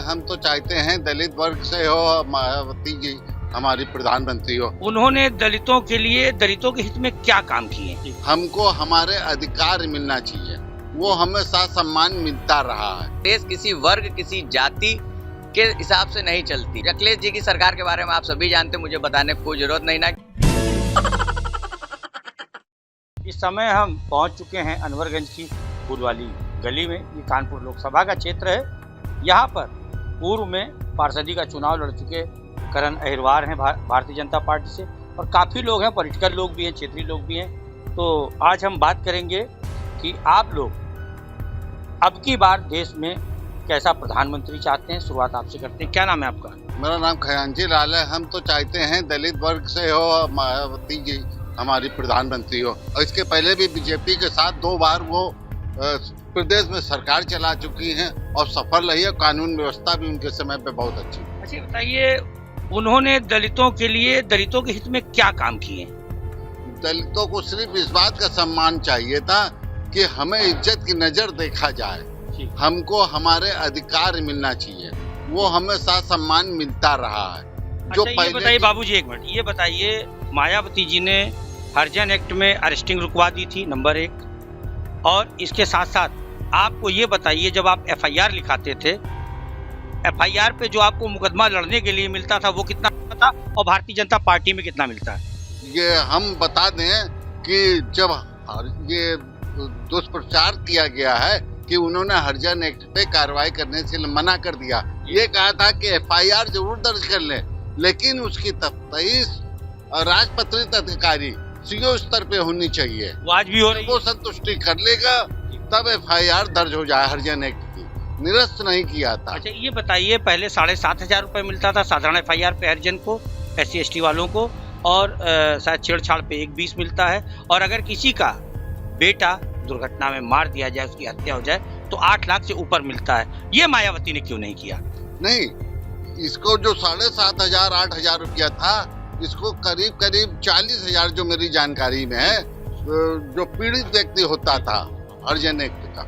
हम तो चाहते हैं दलित वर्ग से हो मायावती जी हमारी प्रधानमंत्री हो। उन्होंने दलितों के लिए, दलितों के हित में क्या काम किए? हमको हमारे अधिकार मिलना चाहिए, वो हमेशा सम्मान मिलता रहा है। देश किसी वर्ग, किसी जाति के हिसाब से नहीं चलती। अखिलेश जी की सरकार के बारे में आप सभी जानते हैं, मुझे बताने की कोई जरूरत नहीं ना। इस समय हम पहुंच चुके हैं अनवरगंज की फूल वाली गली में। ये कानपुर लोकसभा का क्षेत्र है। यहाँ पर पूर्व में पार्षदी का चुनाव लड़ चुके करण अहिरवार हैं भारतीय जनता पार्टी से, और काफ़ी लोग हैं, पॉलिटिकल लोग भी हैं, क्षेत्रीय लोग भी हैं। तो आज हम बात करेंगे कि आप लोग अब की बार देश में कैसा प्रधानमंत्री चाहते हैं। शुरुआत आपसे करते हैं। क्या नाम है आपका? मेरा नाम खजांची लाल है। हम तो चाहते हैं दलित वर्ग से हो मायावती जी हमारी प्रधानमंत्री हो। और इसके पहले भी बीजेपी के साथ 2 बार वो प्रदेश में सरकार चला चुकी हैं और सफल रही है। कानून व्यवस्था भी उनके समय पे बहुत अच्छी। अच्छा बताइए, उन्होंने दलितों के लिए, दलितों के हित में क्या काम किए? दलितों को सिर्फ इस बात का सम्मान चाहिए था कि हमें इज्जत की नजर देखा जाए, हमको हमारे अधिकार मिलना चाहिए, वो हमेशा सम्मान मिलता रहा है। जो अच्छा, ये बताइए बाबूजी, एक मिनट, ये बताइए, मायावती जी ने हरिजन एक्ट में अरेस्टिंग रुकवा दी थी, नंबर 1, और इसके साथ साथ आपको ये बताइए, जब आप FIR लिखाते थे, FIR पे जो आपको मुकदमा लड़ने के लिए मिलता था वो कितना था, और भारतीय जनता पार्टी में कितना मिलता है? ये हम बता दें कि जब ये दुष्प्रचार किया गया है कि उन्होंने हरिजन एक्ट पे कार्रवाई करने से मना कर दिया। ये कहा था कि FIR जरूर दर्ज कर ले, लेकिन उसकी तफ्तीश राजपत्रित अधिकारी CO स्तर पे होनी चाहिए। वो आज भी हो रही है। वो संतुष्टि कर लेगा तब FIR दर्ज हो जाए। हरिजन एक्ट की निरस्त नहीं किया था। अच्छा ये बताइए, पहले 7,500 रुपये मिलता था साधारण FIR पे हरिजन को, SC ST वालों को, और शायद छेड़छाड़ पे 1,20 मिलता है, और अगर किसी का बेटा दुर्घटना में मार दिया जाए, उसकी हत्या हो जाए, तो 8 लाख से ऊपर मिलता है। ये मायावती ने क्यों नहीं किया? नहीं, इसको जो 7,500 8,000 रुपया था, इसको करीब 40,000 जो मेरी जानकारी में है, जो पीड़ित व्यक्ति होता था हरिजन एक्ट का,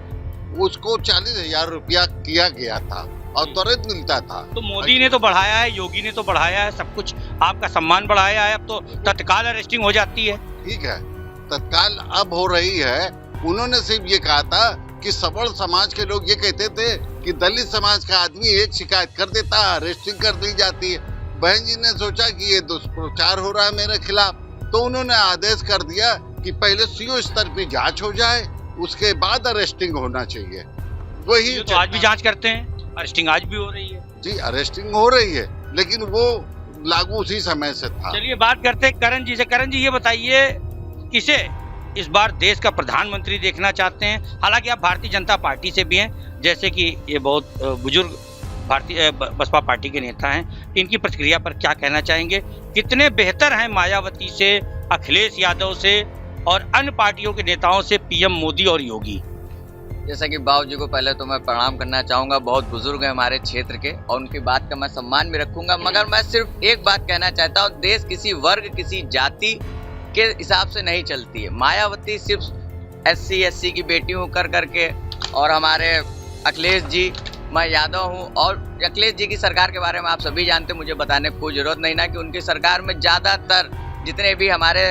उसको 40,000 रुपया किया गया था और त्वरित मिलता था। तो मोदी ने तो बढ़ाया है, योगी ने तो बढ़ाया है, सब कुछ आपका सम्मान बढ़ाया है। अब तो तत्काल अरेस्टिंग हो जाती है। ठीक है, तत्काल अब हो रही है। उन्होंने सिर्फ ये कहा था कि सबल समाज के लोग ये कहते थे कि दलित समाज का आदमी एक शिकायत कर देता, अरेस्टिंग कर दी जाती है। बहन जी ने सोचा कि ये दुष्प्रचार हो रहा है मेरे खिलाफ, तो उन्होंने आदेश कर दिया कि पहले CO स्तर पे जांच हो जाए, उसके बाद अरेस्टिंग होना चाहिए। वही तो आज भी जांच करते हैं, अरेस्टिंग आज भी हो रही है। जी, अरेस्टिंग हो रही है, लेकिन वो लागू उसी समय से था। चलिए बात करते हैं करण जी से। करण जी ये बताइए, किसे इस बार देश का प्रधानमंत्री देखना चाहते हैं? हालांकि आप भारतीय जनता पार्टी से भी हैं, जैसे कि ये बहुत बुजुर्ग भारतीय बसपा पार्टी के नेता हैं, इनकी प्रतिक्रिया पर क्या कहना चाहेंगे? कितने बेहतर हैं मायावती से, अखिलेश यादव से और अन्य पार्टियों के नेताओं से PM मोदी और योगी? जैसा कि बाबू जी को पहले तो मैं प्रणाम करना चाहूँगा, बहुत बुजुर्ग हैं हमारे क्षेत्र के, और उनकी बात का मैं सम्मान भी रखूंगा। मगर मैं सिर्फ एक बात कहना चाहता हूँ, देश किसी वर्ग, किसी जाति के हिसाब से नहीं चलती है। मायावती सिर्फ SC SC की बेटी हूँ कर करके, और हमारे अखिलेश जी, मैं यादव हूँ, और अखिलेश जी की सरकार के बारे में आप सभी जानते हैं, मुझे बताने की कोई जरूरत नहीं ना, कि उनकी सरकार में ज़्यादातर जितने भी हमारे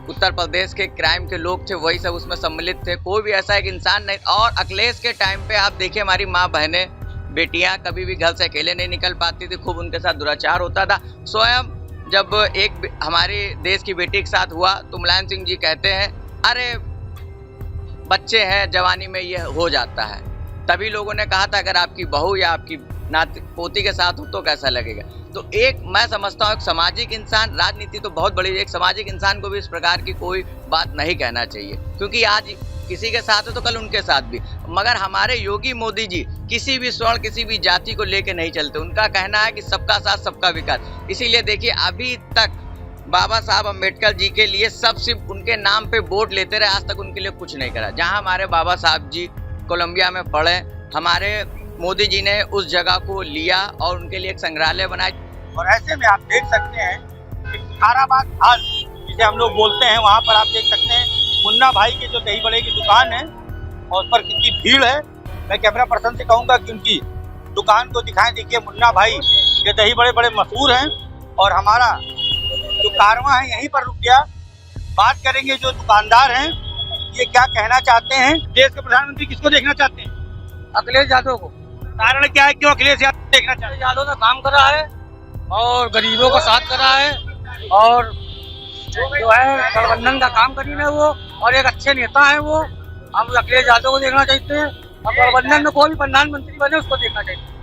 उत्तर प्रदेश के क्राइम के लोग थे वही सब उसमें सम्मिलित थे। कोई भी ऐसा एक इंसान नहीं। और अखिलेश के टाइम पे आप देखिए, हमारी माँ बहनें, बेटियाँ कभी भी घर से अकेले नहीं निकल पाती थी, खूब उनके साथ दुराचार होता था। स्वयं जब एक हमारी देश की बेटी के साथ हुआ तो मुलायम सिंह जी कहते हैं, अरे बच्चे हैं, जवानी में ये हो जाता है। तभी लोगों ने कहा था अगर आपकी बहू या आपकी नाती पोती के साथ हो तो कैसा लगेगा। तो एक मैं समझता हूँ, एक सामाजिक इंसान, राजनीति तो बहुत बड़ी, एक सामाजिक इंसान को भी इस प्रकार की कोई बात नहीं कहना चाहिए, क्योंकि आज किसी के साथ है तो कल उनके साथ भी। मगर हमारे योगी मोदी जी किसी भी स्वर्ण, किसी भी जाति को लेके नहीं चलते। उनका कहना है कि सबका साथ सबका विकास। इसीलिए देखिए, अभी तक बाबा साहब अम्बेडकर जी के लिए सब सिर्फ उनके नाम पे वोट लेते रहे, आज तक उनके लिए कुछ नहीं करा। जहाँ हमारे बाबा साहब जी कोलंबिया में पढ़े, हमारे मोदी जी ने उस जगह को लिया और उनके लिए एक संग्रहालय बनाया। और ऐसे में आप देख सकते हैं कि खाराबाद हाल जिसे हम लोग बोलते हैं, वहाँ पर आप देख सकते हैं मुन्ना भाई के जो दही बड़े की दुकान है और उस पर कितनी भीड़ है। मैं कैमरा पर्सन से कहूँगा कि उनकी दुकान को दिखाएं। देखिए मुन्ना भाई ये दही बड़े बड़े मशहूर हैं और हमारा जो कारवां है यहीं पर रुक गया। बात करेंगे जो दुकानदार हैं ये क्या कहना चाहते हैं। देश के प्रधानमंत्री किसको देखना चाहते हैं? अखिलेश यादव को। कारण क्या है, क्यों अखिलेश यादव देखना चाहते हैं? यादव ने काम करा है और गरीबों का साथ करा है और जो है गठबंधन का काम करी है वो, और एक अच्छे नेता है वो। हम अखिलेश यादव को देखना चाहते हैं और गठबंधन में कोई भी प्रधानमंत्री बने उसको देखना चाहिए।